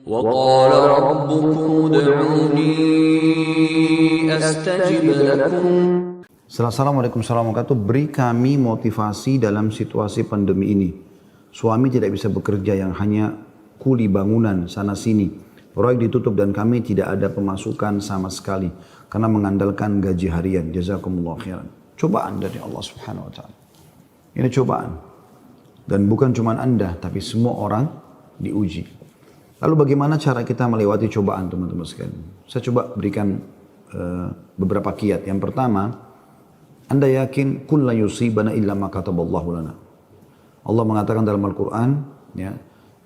وقال ربكم ادعوني أستجب لكم. Assalamualaikum warahmatullahi wabarakatuh. Beri kami motivasi dalam situasi pandemi ini. Suami tidak bisa bekerja, yang hanya kuli bangunan sana sini. Proyek ditutup dan kami tidak ada pemasukan sama sekali karena mengandalkan gaji harian. Jazakumullah khairan. Cobaan dari Allah Subhanahu wa taala. Ini cobaan. Dan bukan cuma Anda, tapi semua orang diuji. Lalu bagaimana cara kita melewati cobaan, teman-teman sekalian? Saya coba berikan beberapa kiat. Yang pertama, Anda yakin kulla yusibana illa ma kataballahu lana. Allah mengatakan dalam Al-Quran, ya,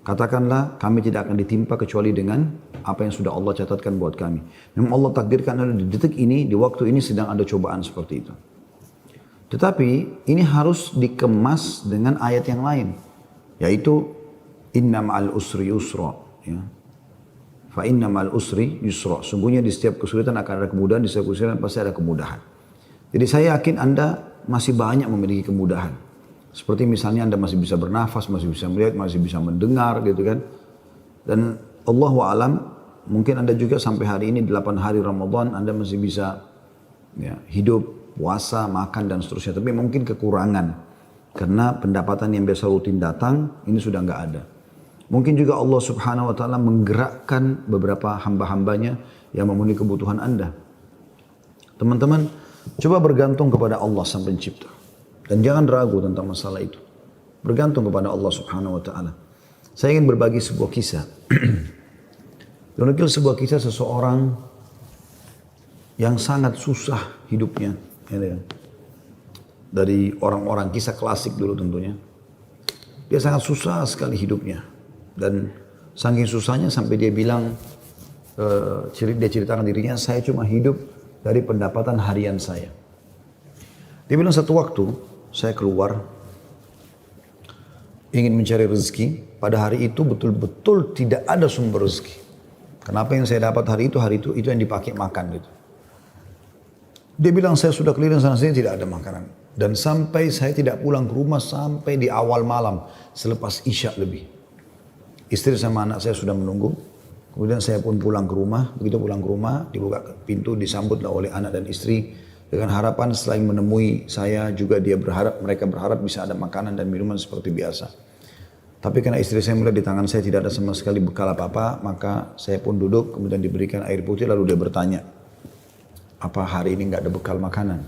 katakanlah kami tidak akan ditimpa kecuali dengan apa yang sudah Allah catatkan buat kami. Memang Allah takdirkan di detik ini, di waktu ini sedang ada cobaan seperti itu. Tetapi ini harus dikemas dengan ayat yang lain, yaitu inna ma'al usri yusra, ya. Fa inna ma'al usri yusra. Sungguhnya di setiap kesulitan akan ada kemudahan, di setiap kesulitan pasti ada kemudahan. Jadi saya yakin Anda masih banyak memiliki kemudahan. Seperti misalnya Anda masih bisa bernafas, masih bisa melihat, masih bisa mendengar gitu kan. Dan Allahu a'lam, mungkin Anda juga sampai hari ini 8 hari Ramadan Anda masih bisa, ya, hidup, puasa, makan dan seterusnya. Tapi mungkin kekurangan karena pendapatan yang biasa rutin datang ini sudah nggak ada. Mungkin juga Allah Subhanahu wa taala menggerakkan beberapa hamba-hambanya yang memenuhi kebutuhan Anda. Teman-teman, coba bergantung kepada Allah Sang Pencipta. Dan jangan ragu tentang masalah itu. Bergantung kepada Allah Subhanahu wa taala. Saya ingin berbagi sebuah kisah. Menukil sebuah kisah seseorang yang sangat susah hidupnya. Dari orang-orang, kisah klasik dulu tentunya. Dia sangat susah sekali hidupnya. Dan saking susahnya sampai dia bilang, dia ceritakan dirinya, saya cuma hidup dari pendapatan harian saya. Dia bilang satu waktu, saya keluar, ingin mencari rezeki. Pada hari itu betul-betul tidak ada sumber rezeki. Kenapa yang saya dapat hari itu yang dipakai makan gitu. Dia bilang saya sudah keliling sana sini tidak ada makanan. Dan sampai saya tidak pulang ke rumah sampai di awal malam. Selepas Isya lebih. Istri sama anak saya sudah menunggu. Kemudian saya pun pulang ke rumah. Begitu pulang ke rumah, dibuka pintu, disambutlah oleh anak dan istri. Dengan harapan selain menemui saya juga mereka berharap bisa ada makanan dan minuman seperti biasa. Tapi karena istri saya melihat di tangan saya tidak ada sama sekali bekal apa-apa. Maka saya pun duduk, kemudian diberikan air putih lalu dia bertanya. Apa hari ini nggak ada bekal makanan?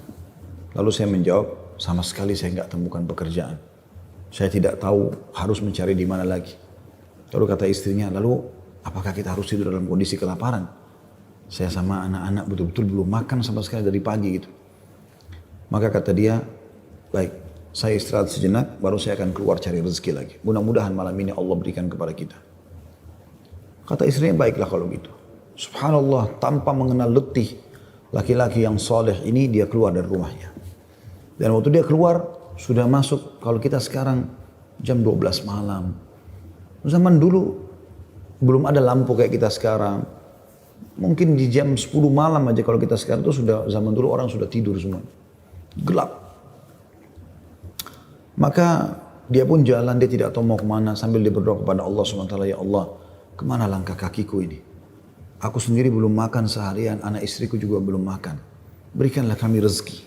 Lalu saya menjawab, sama sekali saya nggak temukan pekerjaan. Saya tidak tahu harus mencari di mana lagi. Lalu kata istrinya, lalu apakah kita harus tidur dalam kondisi kelaparan? Saya sama anak-anak betul-betul belum makan sama sekali dari pagi gitu. Maka kata dia, baik, saya istirahat sejenak, baru saya akan keluar cari rezeki lagi. Mudah-mudahan malam ini Allah berikan kepada kita. Kata istrinya, baiklah kalau gitu. Subhanallah, tanpa mengenal letih, laki-laki yang soleh ini dia keluar dari rumahnya. Dan waktu dia keluar sudah masuk, kalau kita sekarang jam 12 malam. Zaman dulu belum ada lampu kayak kita sekarang. Mungkin di jam 10 malam aja kalau kita sekarang itu sudah, zaman dulu orang sudah tidur semua. Gelap. Maka dia pun jalan, dia tidak tahu mau kemana sambil dia berdoa kepada Allah SWT. Ya Allah, kemana langkah kakiku ini? Aku sendiri belum makan seharian, anak istriku juga belum makan. Berikanlah kami rezeki.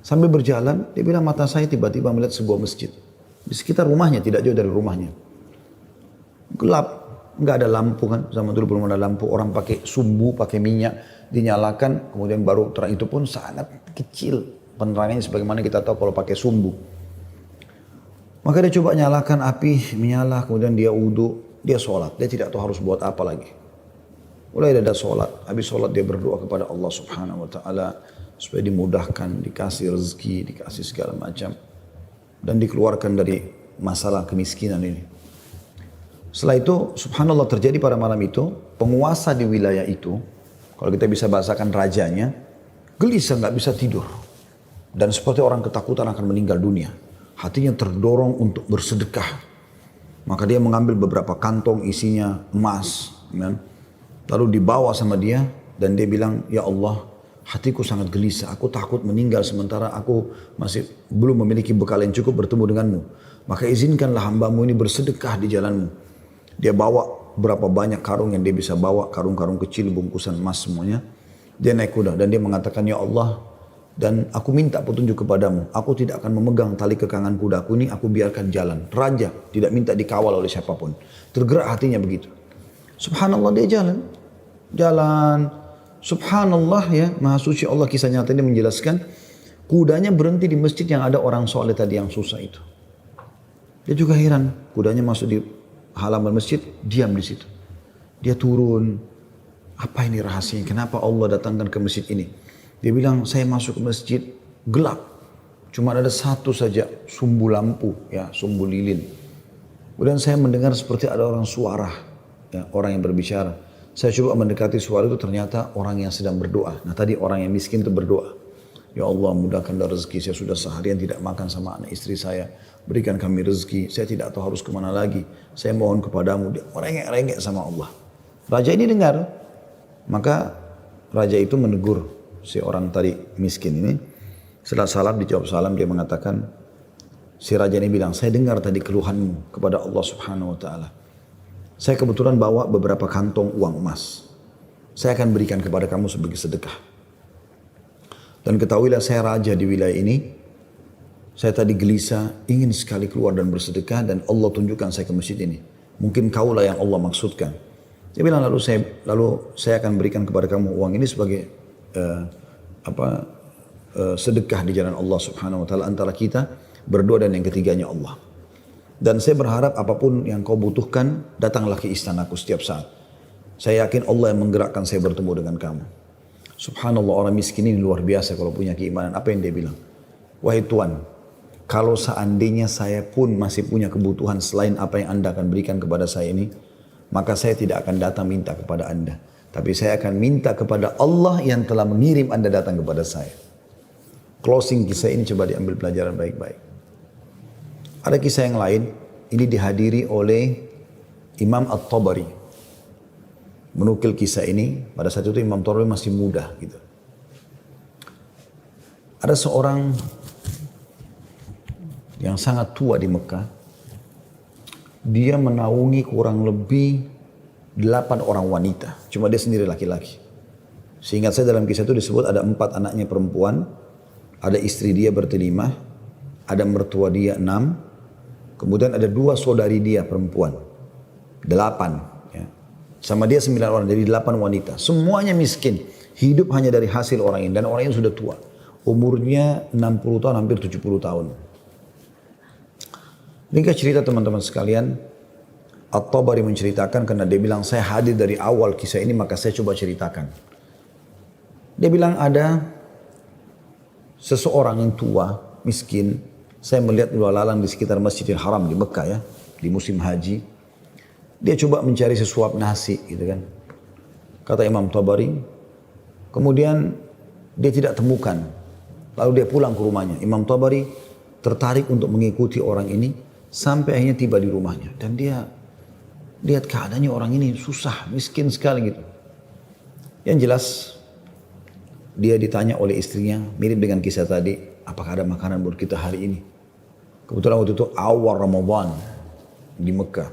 Sambil berjalan, dia bilang mata saya tiba-tiba melihat sebuah masjid. Di sekitar rumahnya, tidak jauh dari rumahnya. Gelap, nggak ada lampu kan. Zaman dulu belum ada lampu, orang pakai sumbu, pakai minyak, dinyalakan. Kemudian baru terang, itu pun sangat kecil penerangannya sebagaimana kita tahu kalau pakai sumbu. Maka dia coba nyalakan api, menyala, kemudian dia wudhu, dia sholat. Dia tidak tahu harus buat apa lagi. Mulai ada sholat, habis sholat dia berdoa kepada Allah Subhanahu wa taala supaya dimudahkan, dikasih rezeki, dikasih segala macam dan dikeluarkan dari masalah kemiskinan ini. Setelah itu subhanallah terjadi pada malam itu, penguasa di wilayah itu, kalau kita bisa bahasakan rajanya, gelisah nggak bisa tidur dan seperti orang ketakutan akan meninggal dunia. Hatinya terdorong untuk bersedekah. Maka dia mengambil beberapa kantong isinya emas, kan? Lalu dibawa sama dia dan dia bilang, ya Allah, hatiku sangat gelisah, aku takut meninggal sementara aku masih belum memiliki bekal yang cukup bertemu denganmu. Maka izinkanlah hambamu ini bersedekah di jalanmu. Dia bawa berapa banyak karung yang dia bisa bawa, karung-karung kecil, bungkusan emas semuanya. Dia naik kuda dan dia mengatakan, ya Allah, dan aku minta petunjuk kepadamu. Aku tidak akan memegang tali kekangan kudaku ini, aku biarkan jalan. Raja tidak minta dikawal oleh siapapun. Tergerak hatinya begitu. Subhanallah, dia jalan. Jalan. Subhanallah, ya, Maha Suci Allah, kisah nyata ini menjelaskan, kudanya berhenti di masjid yang ada orang soleh tadi yang susah itu. Dia juga heran, kudanya masuk di halaman masjid, diam di situ. Dia turun, apa ini rahasianya? Kenapa Allah datangkan ke masjid ini? Dia bilang, saya masuk ke masjid gelap, cuma ada satu saja sumbu lampu, ya, sumbu lilin. Kemudian saya mendengar seperti ada orang suara, ya, orang yang berbicara. Saya coba mendekati suara itu, ternyata orang yang sedang berdoa. Nah tadi orang yang miskin itu berdoa. Ya Allah, mudahkanlah rezeki, saya sudah seharian tidak makan sama anak istri saya. Berikan kami rezeki, saya tidak tahu harus kemana lagi. Saya mohon kepadamu. Dia rengek-rengek sama Allah. Raja ini dengar, maka raja itu menegur si orang tadi miskin ini. Setelah salam, dijawab salam, dia mengatakan, si raja ini bilang, saya dengar tadi keluhanmu kepada Allah Subhanahu wa Ta'ala. Saya kebetulan bawa beberapa kantong uang emas. Saya akan berikan kepada kamu sebagai sedekah. Dan ketahuilah saya raja di wilayah ini. Saya tadi gelisah, ingin sekali keluar dan bersedekah, dan Allah tunjukkan saya ke masjid ini. Mungkin kaulah yang Allah maksudkan. Dia bilang, lalu saya akan berikan kepada kamu uang ini sebagai sedekah di jalan Allah Subhanahu wa Ta'ala antara kita berdua, dan yang ketiganya Allah. Dan saya berharap apapun yang kau butuhkan, datanglah ke istanaku setiap saat. Saya yakin Allah yang menggerakkan saya bertemu dengan kamu. Subhanallah, orang miskin ini luar biasa kalau punya keimanan. Apa yang dia bilang? Wahai Tuhan, kalau seandainya saya pun masih punya kebutuhan selain apa yang Anda akan berikan kepada saya ini, maka saya tidak akan datang minta kepada Anda. Tapi saya akan minta kepada Allah yang telah mengirim Anda datang kepada saya. Closing kisah ini coba diambil pelajaran baik-baik. Ada kisah yang lain, ini dihadiri oleh Imam At-Tabari. Menukil kisah ini, pada saat itu Imam Tabari masih muda gitu. Ada seorang yang sangat tua di Mekah. Dia menaungi kurang lebih 8 orang wanita. Cuma dia sendiri laki-laki. Seingat saya dalam kisah itu disebut ada 4 anaknya perempuan. Ada istri dia bertelimah. Ada mertua dia 6. Kemudian ada 2 saudari dia perempuan. 8. Ya. Sama dia 9 orang. Jadi 8 wanita. Semuanya miskin. Hidup hanya dari hasil orang ini. Dan orang ini sudah tua. Umurnya 60 tahun, hampir 70 tahun. Ringkas cerita teman-teman sekalian. At-Tabari menceritakan karena dia bilang, saya hadir dari awal kisah ini, maka saya coba ceritakan. Dia bilang ada seseorang yang tua, miskin. Saya melihat lalu lalang di sekitar Masjidil Haram di Mekah ya, di musim haji. Dia coba mencari sesuap nasi gitu kan. Kata Imam Tabari. Kemudian dia tidak temukan. Lalu dia pulang ke rumahnya. Imam Tabari tertarik untuk mengikuti orang ini sampai akhirnya tiba di rumahnya. Dan dia lihat keadaannya orang ini susah, miskin sekali gitu. Yang jelas dia ditanya oleh istrinya, mirip dengan kisah tadi, apakah ada makanan buat kita hari ini? Kebetulan waktu itu awal Ramadan di Mekah.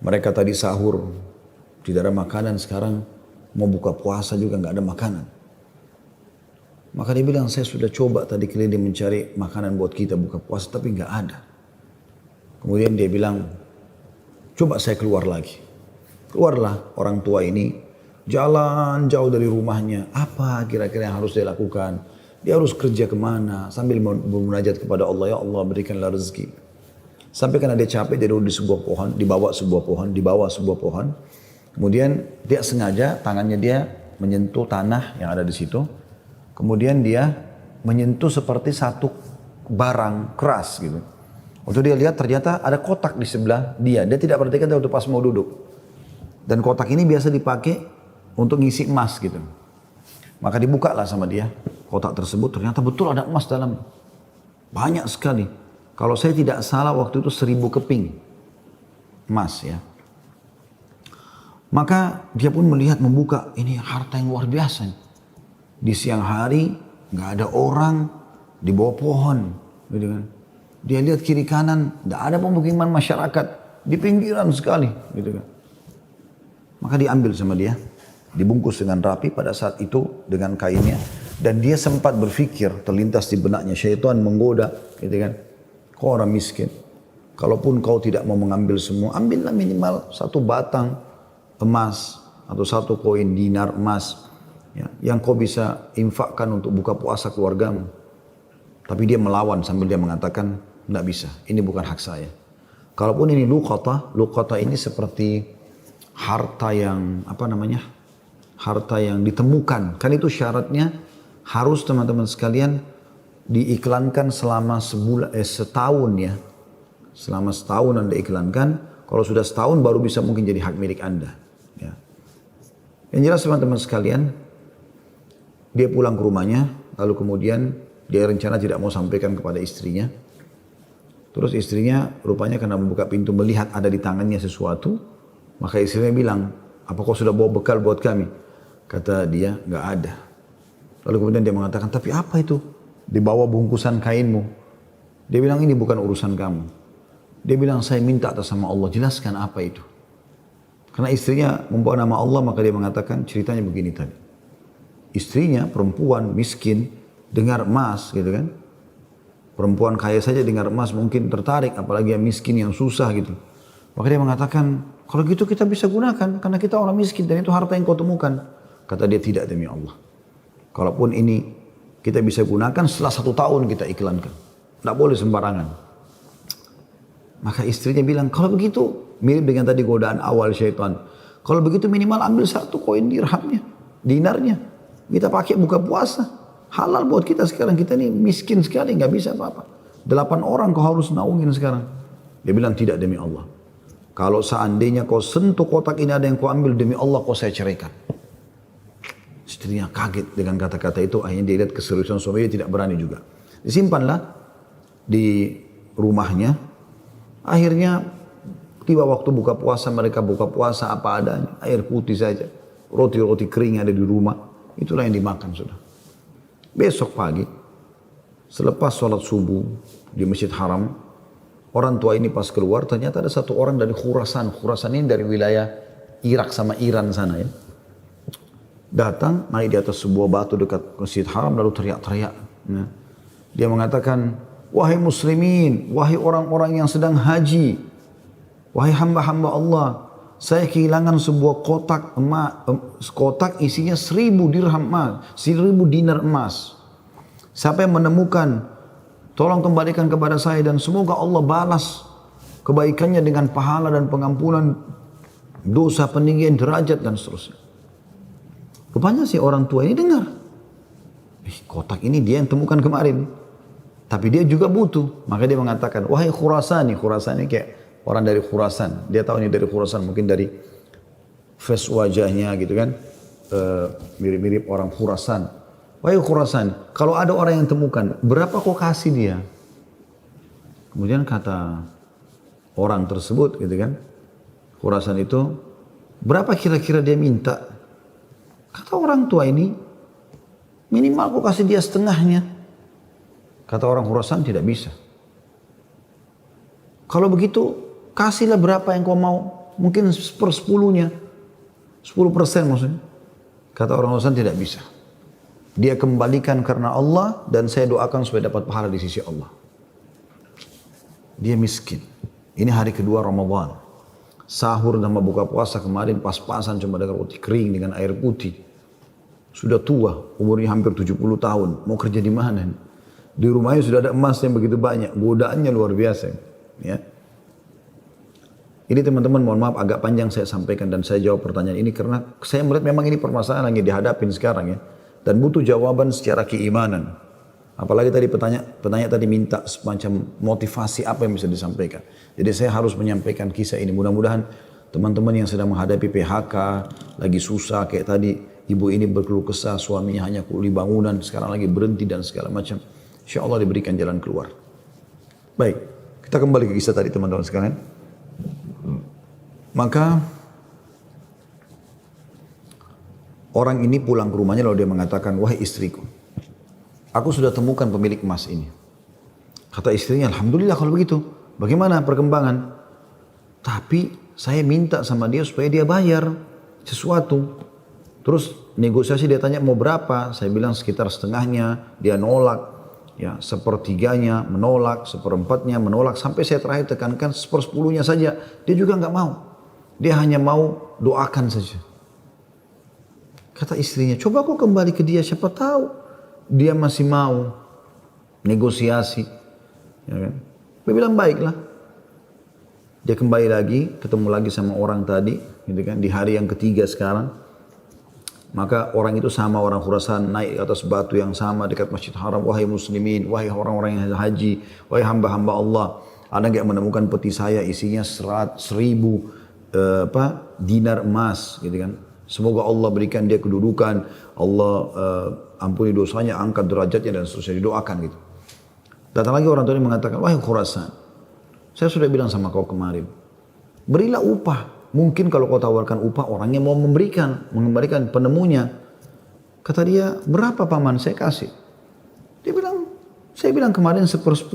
Mereka tadi sahur, tidak ada makanan, sekarang mau buka puasa juga nggak ada makanan. Maka dia bilang, saya sudah coba tadi keliling mencari makanan buat kita buka puasa, tapi nggak ada. Kemudian dia bilang, coba saya keluar lagi. Keluarlah orang tua ini, jalan jauh dari rumahnya. Apa kira-kira yang harus dia lakukan? Dia harus kerja kemana? Sambil bermunajat kepada Allah, ya Allah berikanlah rezeki. Sampai karena dia capek, dia duduk di sebuah pohon, dibawa sebuah pohon. Kemudian dia sengaja tangannya dia menyentuh tanah yang ada di situ. Kemudian dia menyentuh seperti satu barang keras gitu. Waktu dia lihat ternyata ada kotak di sebelah dia. Dia tidak perhatikan waktu pas mau duduk. Dan kotak ini biasa dipakai untuk ngisi emas gitu. Maka dibukalah sama dia kotak tersebut. Ternyata betul ada emas dalam. Banyak sekali. Kalau saya tidak salah waktu itu 1000 keping emas ya. Maka dia pun melihat, membuka, ini harta yang luar biasa. Di siang hari nggak ada orang, di bawah pohon, gitu kan. Dia lihat kiri kanan, nggak ada pemukiman masyarakat, di pinggiran sekali, gitu kan. Maka diambil sama dia, dibungkus dengan rapi pada saat itu dengan kainnya. Dan dia sempat berpikir, terlintas di benaknya, syaitan menggoda, gitu kan. Kau orang miskin, kalaupun kau tidak mau mengambil semua, ambillah minimal 1 batang emas atau 1 koin dinar emas, ya, yang kau bisa infakkan untuk buka puasa keluargamu. Tapi dia melawan sambil dia mengatakan, tidak bisa, ini bukan hak saya. Kalaupun ini luqata ini seperti harta yang harta yang ditemukan. Kan itu syaratnya harus teman-teman sekalian diiklankan selama setahun ya. Selama setahun Anda iklankan, kalau sudah setahun baru bisa mungkin jadi hak milik Anda. Ya. Yang jelas teman-teman sekalian, dia pulang ke rumahnya, lalu kemudian dia rencana tidak mau sampaikan kepada istrinya. Terus istrinya rupanya karena membuka pintu melihat ada di tangannya sesuatu, maka istrinya bilang, apa kau sudah bawa bekal buat kami? Kata dia, nggak ada. Lalu kemudian dia mengatakan, tapi apa itu? Di bawah bungkusan kainmu. Dia bilang, ini bukan urusan kamu. Dia bilang, saya minta atas nama Allah, jelaskan apa itu. Karena istrinya membawa nama Allah, maka dia mengatakan, ceritanya begini tadi. Istrinya, perempuan, miskin, dengar emas gitu kan. Perempuan kaya saja dengar emas mungkin tertarik, apalagi yang miskin, yang susah gitu. Maka dia mengatakan, kalau gitu kita bisa gunakan, karena kita orang miskin dan itu harta yang kau temukan. Kata dia, tidak demi Allah. Kalaupun ini kita bisa gunakan setelah 1 tahun kita iklankan. Tidak boleh sembarangan. Maka istrinya bilang, kalau begitu, mirip dengan tadi godaan awal syaitan. Kalau begitu minimal ambil 1 koin dirhamnya, dinarnya. Kita pakai buka puasa. Halal buat kita sekarang, kita ini miskin sekali, nggak bisa apa-apa. 8 orang kau harus naungin sekarang. Dia bilang, tidak demi Allah. Kalau seandainya kau sentuh kotak ini ada yang kau ambil, demi Allah kau saya ceraikan. Istrinya kaget dengan kata-kata itu, akhirnya dia lihat keseriusan suami, dia tidak berani juga. Disimpanlah di rumahnya. Akhirnya tiba waktu buka puasa, mereka buka puasa apa adanya, air putih saja, roti-roti kering ada di rumah, itulah yang dimakan sudah. Besok pagi, selepas sholat subuh di Masjid Haram, orang tua ini pas keluar, ternyata ada 1 orang dari Khurasan. Khurasan ini dari wilayah Irak sama Iran sana ya. Datang, naik di atas sebuah batu dekat Masjid Haram, lalu teriak-teriak. Nah, dia mengatakan, wahai muslimin, wahai orang-orang yang sedang haji, wahai hamba-hamba Allah, saya kehilangan sebuah kotak emas, kotak isinya 1000 dirham emas, 1000 dinar emas. Siapa yang menemukan, tolong kembalikan kepada saya dan semoga Allah balas kebaikannya dengan pahala dan pengampunan dosa, peninggian derajat dan seterusnya. Rupanya si orang tua ini dengar, kotak ini dia yang temukan kemarin, tapi dia juga butuh. Maka dia mengatakan, wahai Khurasani, Khurasani kayak orang dari Khurasan. Dia tahu ini dari Khurasan, mungkin dari face wajahnya gitu kan, mirip-mirip orang Khurasan. Wahai Khurasan, kalau ada orang yang temukan, berapa kau kasih dia? Kemudian kata orang tersebut gitu kan, Khurasan itu, berapa kira-kira dia minta? Kata orang tua ini, minimal kau kasih dia setengahnya. Kata orang Khurasan, tidak bisa. Kalau begitu, kasihlah berapa yang kau mau. Mungkin 1/10-nya. 10% maksudnya. Kata orang Khurasan, tidak bisa. Dia kembalikan karena Allah dan saya doakan supaya dapat pahala di sisi Allah. Dia miskin. Ini hari kedua Ramadan. Sahur dan buka puasa kemarin pas-pasan cuma dengan roti kering dengan air putih. Sudah tua, umurnya hampir 70 tahun. Mau kerja di mana? Di rumahnya sudah ada emas yang begitu banyak. Godaannya luar biasa. Ya. Ini teman-teman mohon maaf agak panjang saya sampaikan dan saya jawab pertanyaan ini karena saya melihat memang ini permasalahan yang dihadapin sekarang ya. Dan butuh jawaban secara keimanan. Apalagi tadi penanya tadi minta semacam motivasi apa yang bisa disampaikan. Jadi saya harus menyampaikan kisah ini. Mudah-mudahan teman-teman yang sedang menghadapi PHK, lagi susah kayak tadi ibu ini berkeluh kesah, suaminya hanya kuli bangunan, sekarang lagi berhenti dan segala macam. Insya Allah diberikan jalan keluar. Baik, kita kembali ke kisah tadi teman-teman sekalian. Maka orang ini pulang ke rumahnya lalu dia mengatakan, wahai istriku, aku sudah temukan pemilik emas ini. Kata istrinya, alhamdulillah kalau begitu. Bagaimana perkembangan? Tapi saya minta sama dia supaya dia bayar. sesuatu. Terus negosiasi dia tanya mau berapa, saya bilang sekitar setengahnya, dia nolak, ya sepertiganya menolak, seperempatnya menolak, sampai saya terakhir tekankan sepersepuluhnya saja, dia juga nggak mau. Dia hanya mau doakan saja. Kata istrinya, coba kau kembali ke dia, siapa tahu dia masih mau negosiasi. Ya kan? Dia bilang baiklah. Dia kembali lagi, ketemu lagi sama orang tadi, gitu kan, di hari yang ketiga sekarang. Maka orang itu sama orang Khurasan naik ke atas batu yang sama dekat Masjid Haram. Wahai muslimin, wahai orang-orang yang haji, wahai hamba-hamba Allah, ada nggak menemukan peti saya isinya 100.000 dinar emas, gitu kan? Semoga Allah berikan dia kedudukan, Allah ampuni dosanya, angkat derajatnya dan seterusnya, didoakan gitu. Datang lagi orang tua ini mengatakan, wahai Khurasan, saya sudah bilang sama kau kemarin, berilah upah. Mungkin kalau kau tawarkan upah, orangnya mau mengembalikan penemunya. Kata dia, berapa paman saya kasih? Dia bilang, saya bilang kemarin 1/10.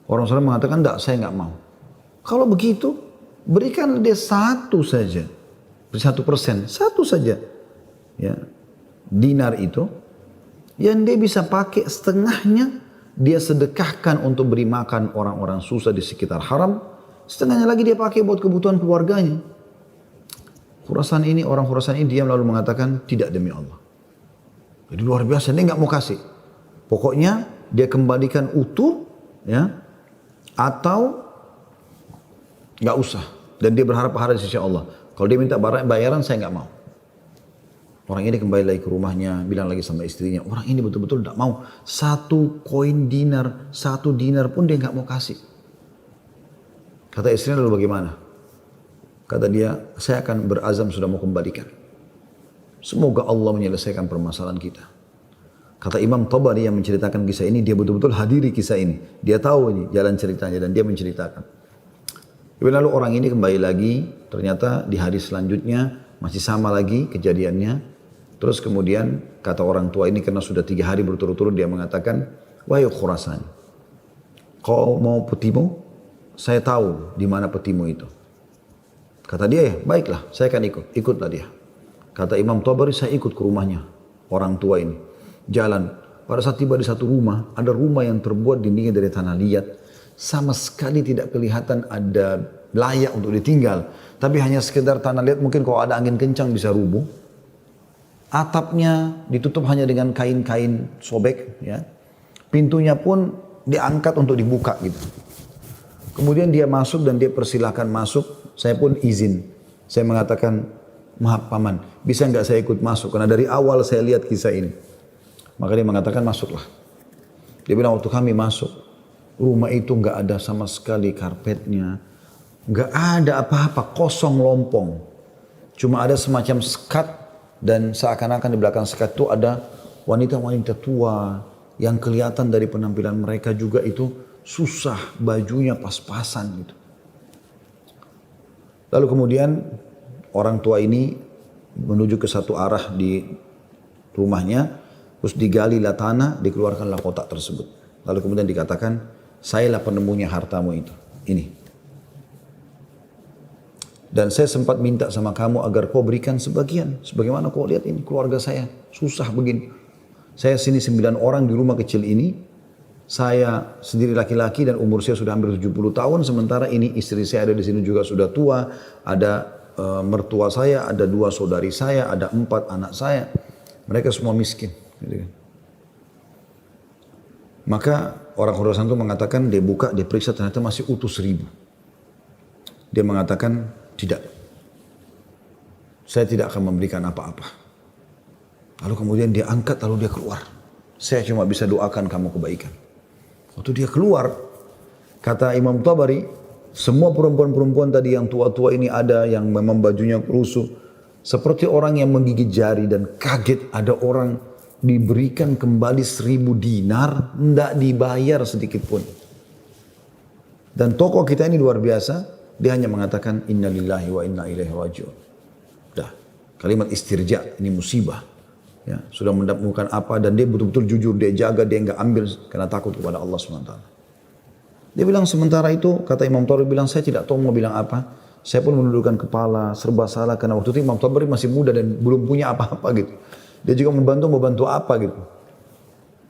Orang sana mengatakan, enggak, saya enggak mau. Kalau begitu, berikan dia 1 saja. 1%, 1 saja. Ya, dinar itu, yang dia bisa pakai setengahnya, dia sedekahkan untuk beri makan orang-orang susah di sekitar haram. Setengahnya lagi dia pakai buat kebutuhan keluarganya. Khurasan ini, orang Khurasan ini diam lalu mengatakan, tidak demi Allah. Jadi luar biasa, dia nggak mau kasih. Pokoknya dia kembalikan utuh, ya, atau nggak usah. Dan dia berharap pahala di sisi Allah. Kalau dia minta bayaran, saya nggak mau. Orang ini kembali lagi ke rumahnya, bilang lagi sama istrinya, orang ini betul-betul tidak mau. 1 koin dinar, 1 dinar pun dia nggak mau kasih. Kata istrinya, lalu bagaimana? Kata dia, saya akan berazam sudah mau kembalikan. Semoga Allah menyelesaikan permasalahan kita. Kata Imam Tabari yang menceritakan kisah ini, dia betul-betul hadiri kisah ini. Dia tahu ini jalan ceritanya dan dia menceritakan. Lalu orang ini kembali lagi, ternyata di hari selanjutnya masih sama lagi kejadiannya. Terus kemudian kata orang tua ini karena sudah 3 hari berturut-turut dia mengatakan, wahai Khurasan, kau mau petimu? Saya tahu di mana petimu itu. Kata dia, ya baiklah, saya akan ikut. Ikutlah dia. Kata Imam Tabari, saya ikut ke rumahnya orang tua ini. Jalan. Pada saat tiba di satu rumah, ada rumah yang terbuat dindingnya dari tanah liat. Sama sekali tidak kelihatan ada layak untuk ditinggal. Tapi hanya sekedar tanah liat, mungkin kalau ada angin kencang bisa rubuh. Atapnya ditutup hanya dengan kain-kain sobek. Ya. Pintunya pun diangkat untuk dibuka gitu. Kemudian dia masuk dan dia persilahkan masuk. Saya pun izin. Saya mengatakan, maaf paman, bisa nggak saya ikut masuk? Karena dari awal saya lihat kisah ini. Maka dia mengatakan, masuklah. Dia bilang, waktu kami masuk, rumah itu nggak ada sama sekali karpetnya. Nggak ada apa-apa, kosong lompong. Cuma ada semacam sekat dan seakan-akan di belakang sekat itu ada wanita-wanita tua yang kelihatan dari penampilan mereka juga itu susah, bajunya pas-pasan gitu. Lalu kemudian orang tua ini menuju ke satu arah di rumahnya, terus digalilah tanah, dikeluarkanlah kotak tersebut. Lalu kemudian dikatakan, sayalah penemunya hartamu itu, ini. Dan saya sempat minta sama kamu agar kau berikan sebagian. Sebagaimana kau lihat ini keluarga saya, susah begini. Saya sini 9 orang di rumah kecil ini. Saya sendiri laki-laki dan umur saya sudah hampir 70 tahun. Sementara ini istri saya ada di sini juga sudah tua. Ada mertua saya, ada 2 saudari saya, ada 4 anak saya. Mereka semua miskin. Gitu kan. Maka orang Khurasan itu mengatakan, dia buka, dia periksa ternyata masih utuh 1.000. Dia mengatakan, tidak. Saya tidak akan memberikan apa-apa. Lalu kemudian dia angkat, lalu dia keluar. Saya cuma bisa doakan kamu kebaikan. Waktu dia keluar, kata Imam Tabari, semua perempuan-perempuan tadi yang tua-tua ini ada, yang memang bajunya lusuh. Seperti orang yang menggigit jari dan kaget ada orang diberikan kembali 1.000 dinar, tidak dibayar sedikit pun. Dan tokoh kita ini luar biasa, dia hanya mengatakan, Inna lillahi wa inna ilaihi raji'un. Dah, kalimat istirja, ini musibah. Ya, sudah mendapatkan apa dan dia betul-betul jujur, dia jaga, dia enggak ambil karena takut kepada Allah SWT. Dia bilang sementara itu, kata Imam Tabari bilang, saya tidak tahu mau bilang apa. Saya pun menundukkan kepala, serba salah karena waktu itu Imam Tabari masih muda dan belum punya apa-apa gitu. Dia juga membantu apa gitu.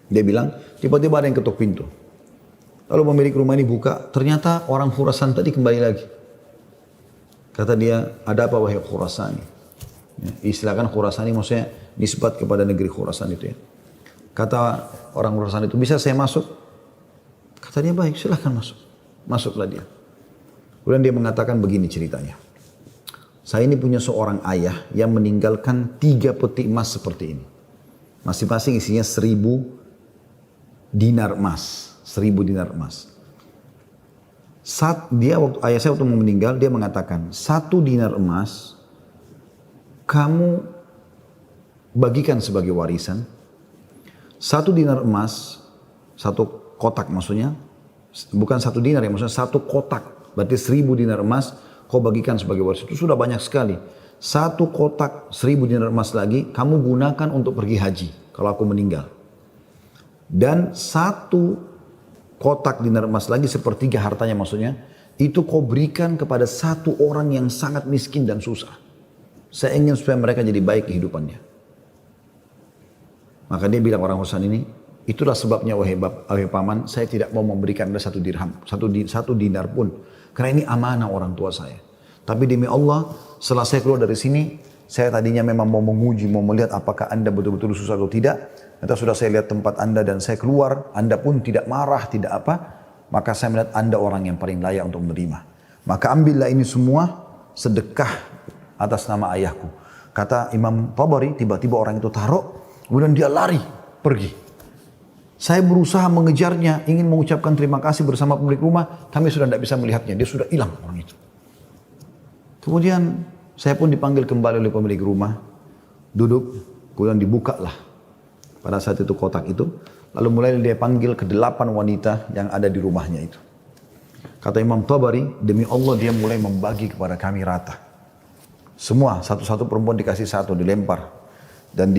Dia bilang, tiba-tiba ada yang ketuk pintu. Lalu pemilik rumah ini buka, ternyata orang Khurasan tadi kembali lagi. Kata dia, ada apa wahai Khurasani? Ya, istilahkan Khurasani maksudnya nisbat kepada negeri Khurasan itu ya. Kata orang Khurasan itu, bisa saya masuk? Kata dia, baik silahkan masuk. Masuklah dia. Kemudian dia mengatakan begini ceritanya. Saya ini punya seorang ayah yang meninggalkan 3 peti emas seperti ini. Masing-masing isinya 1000 dinar emas. 1000 dinar emas. Saat dia waktu ayah saya waktu meninggal, dia mengatakan 1 dinar emas kamu bagikan sebagai warisan. 1 dinar emas, 1 kotak maksudnya, bukan 1 dinar ya, maksudnya 1 kotak. Berarti 1000 dinar emas kau bagikan sebagai warisan. Itu sudah banyak sekali. 1 kotak 1000 dinar emas lagi kamu gunakan untuk pergi haji kalau aku meninggal. Dan 1 kotak dinar emas lagi sepertiga hartanya maksudnya, itu kau berikan kepada 1 orang yang sangat miskin dan susah. Saya ingin supaya mereka jadi baik kehidupannya. Maka dia bilang orang Husain ini, itulah sebabnya wahai paman, saya tidak mau memberikan Anda 1 dirham, 1 dinar pun. Karena ini amanah orang tua saya. Tapi demi Allah, setelah saya keluar dari sini, saya tadinya memang mau menguji, mau melihat apakah Anda betul-betul susah atau tidak. Ternyata sudah saya lihat tempat Anda dan saya keluar, Anda pun tidak marah, tidak apa. Maka saya melihat Anda orang yang paling layak untuk menerima. Maka ambillah ini semua sedekah atas nama ayahku. Kata Imam Tabari, tiba-tiba orang itu taruh, kemudian dia lari, pergi. Saya berusaha mengejarnya, ingin mengucapkan terima kasih bersama pemilik rumah. Kami sudah tidak bisa melihatnya, dia sudah hilang orang itu. Kemudian saya pun dipanggil kembali oleh pemilik rumah. Duduk, kemudian dibukalah pada saat itu kotak itu. Lalu mulai dia panggil ke-8 wanita yang ada di rumahnya itu. Kata Imam Tabari, demi Allah dia mulai membagi kepada kami rata. Semua, satu-satu perempuan dikasih 1, dilempar. Dan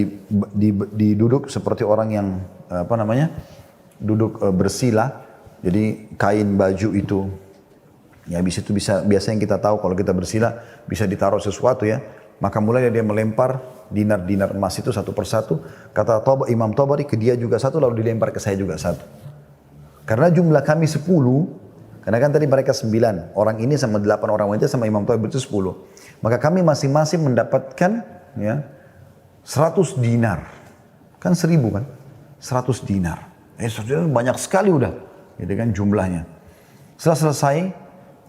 diduduk seperti orang yang duduk bersila. Jadi kain baju itu, ya habis itu biasa yang kita tahu kalau kita bersila bisa ditaruh sesuatu ya. Maka mulai dia melempar dinar-dinar emas itu satu persatu. Kata Imam Tabari, ke dia juga 1, lalu dilempar ke saya juga 1. Karena jumlah kami 10, karena kan tadi mereka 9, orang ini sama 8 orang wanita sama Imam Tabari itu 10. Maka kami masing-masing mendapatkan ya 100 dinar. Kan 1000 kan? 100 dinar. 100 dinar banyak sekali udah. Gitu kan jumlahnya. Setelah selesai,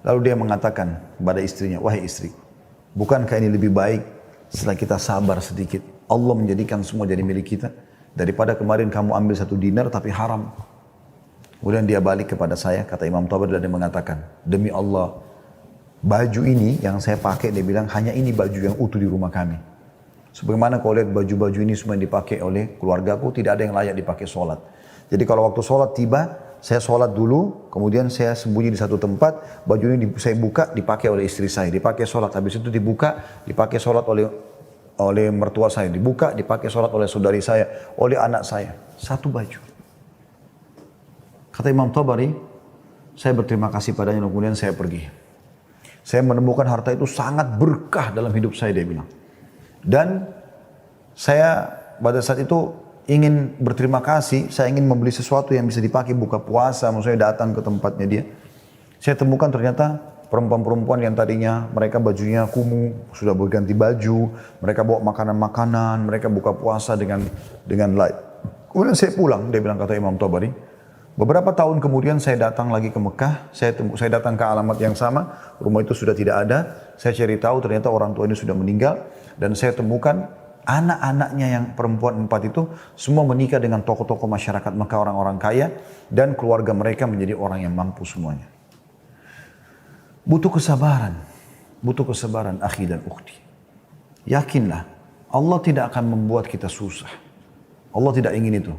lalu dia mengatakan kepada istrinya, wahai istri, bukankah ini lebih baik setelah kita sabar sedikit, Allah menjadikan semua jadi milik kita, daripada kemarin kamu ambil 1 dinar tapi haram. Kemudian dia balik kepada saya, kata Imam Tabari, dan dia mengatakan, demi Allah, baju ini yang saya pakai, dia bilang, hanya ini baju yang utuh di rumah kami. Sebagaimana kau lihat baju-baju ini semua yang dipakai oleh keluargaku, tidak ada yang layak dipakai sholat. Jadi kalau waktu sholat tiba, saya sholat dulu, kemudian saya sembunyi di satu tempat, baju ini saya buka, dipakai oleh istri saya, dipakai sholat. Habis itu dibuka, dipakai sholat oleh mertua saya, dibuka, dipakai sholat oleh saudari saya, oleh anak saya. 1 baju. Kata Imam Tabari, saya berterima kasih padanya, kemudian saya pergi. Saya menemukan harta itu sangat berkah dalam hidup saya, dia bilang. Dan saya pada saat itu ingin berterima kasih, saya ingin membeli sesuatu yang bisa dipakai buka puasa, maksudnya datang ke tempatnya dia. Saya temukan ternyata perempuan-perempuan yang tadinya mereka bajunya kumuh, sudah berganti baju, mereka bawa makanan-makanan, mereka buka puasa dengan light. Kemudian saya pulang, dia bilang, kata Imam Tabari. Beberapa tahun kemudian saya datang lagi ke Mekah, saya datang ke alamat yang sama, rumah itu sudah tidak ada, saya cari tahu ternyata orang tua ini sudah meninggal, dan saya temukan anak-anaknya yang perempuan 4 itu semua menikah dengan tokoh-tokoh masyarakat Mekah, orang-orang kaya, dan keluarga mereka menjadi orang yang mampu semuanya. Butuh kesabaran akhi dan ukhti. Yakinlah, Allah tidak akan membuat kita susah. Allah tidak ingin itu.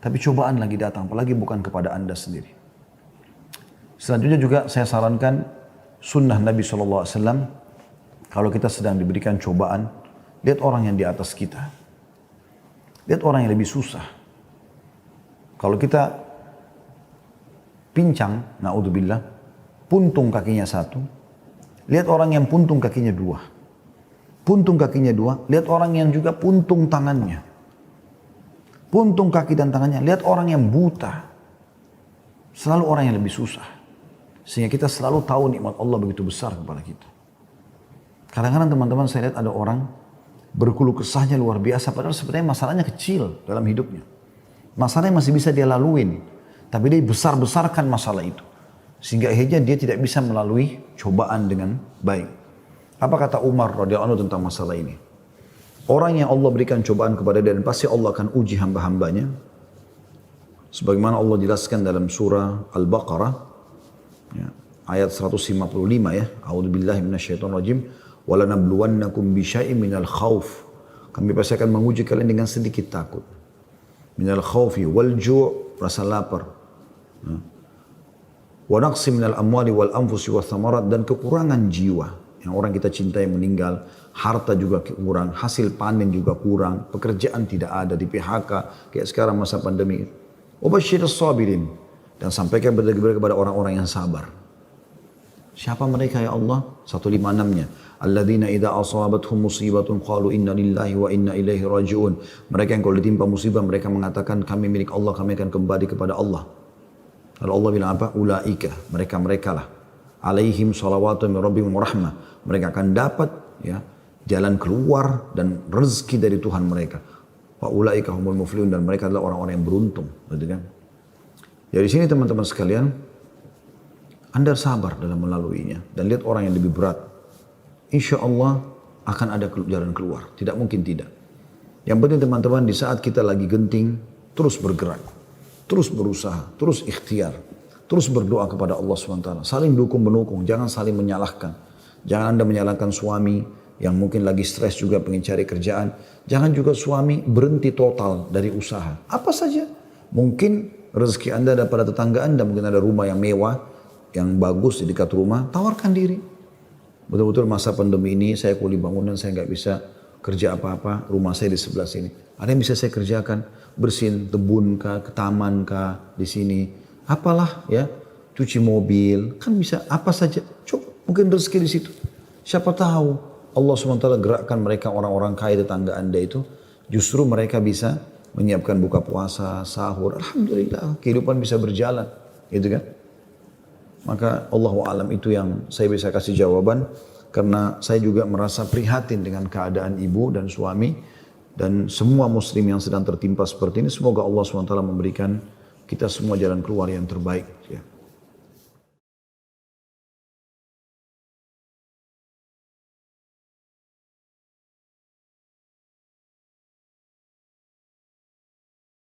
Tapi cobaan lagi datang, apalagi bukan kepada Anda sendiri. Selanjutnya juga saya sarankan sunnah Nabi SAW, kalau kita sedang diberikan cobaan, lihat orang yang di atas kita. Lihat orang yang lebih susah. Kalau kita pincang, na'udzubillah, puntung kakinya 1, lihat orang yang puntung kakinya dua. Puntung kakinya dua, lihat orang yang juga puntung tangannya. Puntung kaki dan tangannya, lihat orang yang buta. Selalu orang yang lebih susah. Sehingga kita selalu tahu nikmat Allah begitu besar kepada kita. Kadang-kadang teman-teman saya lihat ada orang berkeluh kesahnya luar biasa, padahal sebenarnya masalahnya kecil dalam hidupnya. Masalahnya masih bisa dia laluin, tapi dia besar-besarkan masalah itu. Sehingga akhirnya dia tidak bisa melalui cobaan dengan baik. Apa kata Umar radhiyallahu anhu tentang masalah ini? Orang yang Allah berikan cobaan kepada dia dan pasti Allah akan uji hamba-hambanya. Sebagaimana Allah jelaskan dalam surah Al-Baqarah, ya, ayat 155 ya. A'udzubillahi minasyaitonirrajim. Walanabluwannakum bisyai'in minal khauf. Kami pasti akan menguji kalian dengan sedikit takut. Minal khaufi wal ju', rasa lapar. Wa naqsi minal amwali wal anfusi wath thamarat, dan kekurangan jiwa. Yang orang kita cintai meninggal, harta juga kurang, hasil panen juga kurang, pekerjaan tidak ada, di PHK, kayak sekarang masa pandemi. Wabashshirus sabirin, dan sampaikan kepada orang-orang yang sabar. Siapa mereka ya Allah? 156-nya. Alladzina idza asabathum musibatun qalu inna lillahi wa inna ilaihi raji'un. Mereka yang kalau ditimpa musibah mereka mengatakan kami milik Allah, kami akan kembali kepada Allah. Lalu Allah bilang apa? Ulaika, mereka lah. Alaihim salawatu min rabbihim wa rahmah. Mereka akan dapat ya jalan keluar dan rezeki dari Tuhan mereka. Wa ulaika humul muflihun, dan mereka adalah orang-orang yang beruntung, gitu kan? Jadi sini teman-teman sekalian, Anda sabar dalam melaluinya dan lihat orang yang lebih berat. Insya Allah akan ada jalan keluar, tidak mungkin tidak. Yang penting teman-teman, di saat kita lagi genting, terus bergerak, terus berusaha, terus ikhtiar, terus berdoa kepada Allah SWT. Saling dukung-menukung, jangan saling menyalahkan. Jangan Anda menyalahkan suami yang mungkin lagi stres juga pengen cari kerjaan. Jangan juga suami berhenti total dari usaha. Apa saja. Mungkin rezeki Anda ada pada tetangga Anda, mungkin ada rumah yang mewah, yang bagus di dekat rumah, tawarkan diri. Betul-betul masa pandemi ini saya kuli bangunan, saya nggak bisa kerja apa-apa, rumah saya di sebelah sini. Ada yang bisa saya kerjakan, bersihin tebun kah, ke taman kah, di sini. Apalah ya, cuci mobil, kan bisa apa saja. Coba, mungkin rezeki di situ. Siapa tahu Allah SWT gerakkan mereka orang-orang kaya tetangga Anda itu, justru mereka bisa menyiapkan buka puasa, sahur. Alhamdulillah, kehidupan bisa berjalan, gitu kan? Maka Allahu a'lam itu yang saya bisa kasih jawaban, karena saya juga merasa prihatin dengan keadaan ibu dan suami dan semua muslim yang sedang tertimpa seperti ini. Semoga Allah SWT memberikan kita semua jalan keluar yang terbaik. Ya.